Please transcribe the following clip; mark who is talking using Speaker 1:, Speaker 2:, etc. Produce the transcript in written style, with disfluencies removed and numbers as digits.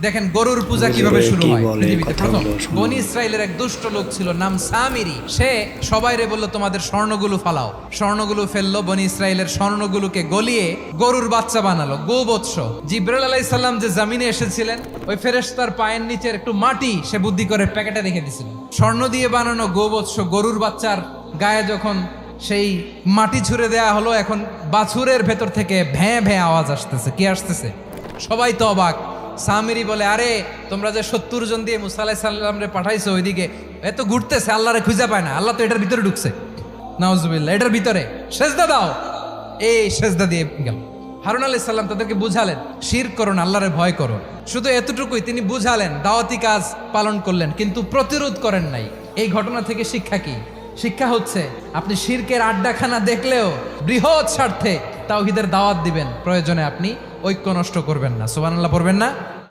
Speaker 1: দেখেন গরুর পূজা কিভাবে শুরু হয় পৃথিবীতে প্রথম। বনি ইসরাইলের এক দুষ্ট লোক ছিল, নাম সামিরি। সে সবাইরে বলল তোমাদের স্বর্ণগুলো ফালাও। স্বর্ণগুলো ফেললো, বনি ইসরাইলের স্বর্ণগুলোকে গলিয়ে গরুর বাচ্চা বানালো, গোবৎস। জিব্রাইল আলাইহিস সালাম যে জমিনে এসেছিলেন, ওই ফেরেশতার পায়ের নিচের একটু মাটি সে বুদ্ধি করে প্যাকেটে রেখে দিছিল। স্বর্ণ দিয়ে বানানো গোবৎস গরুর বাচ্চার গায়ে যখন সেই মাটি ছুঁড়ে দেয়া হলো, এখন বাছুরের ভেতর থেকে ভ্যাঁ ভ্যাঁ আওয়াজ আসতেছে। কি আসতেছে? সবাই তো অবাক। সামিরি বলে, আরে তোমরা যে 70 জন দিয়ে মুসা আলাইহিস সালাম রে পাঠাইছো ওইদিকে, এত ঘুরতেছে, আল্লাহরে খুঁজে পায় না, আল্লাহ তো এটার ভিতরে ঢুকছে। নাউজুবিল্লাহ, এটার ভিতরে সেজদা দাও। এই সেজদা দিয়ে গেল। হারুন আলাইহিস সালাম তাদেরকে বুঝালেন, শিরক করো না, আল্লাহরে ভয় করো। শুধু এতটুকুই তিনি বুঝালেন, দাওয়াতি কাজ পালন করলেন, কিন্তু প্রতিরোধ করেন নাই। এই ঘটনা থেকে শিক্ষা কি? শিক্ষা হচ্ছে, আপনি শিরকের আড্ডাখানা দেখলেও বৃহৎ স্বার্থে তাওহীদের দাওয়াত দিবেন, প্রয়োজনে আপনি ঐক্য নষ্ট করবেন না। সুবহানাল্লাহ পড়বেন না?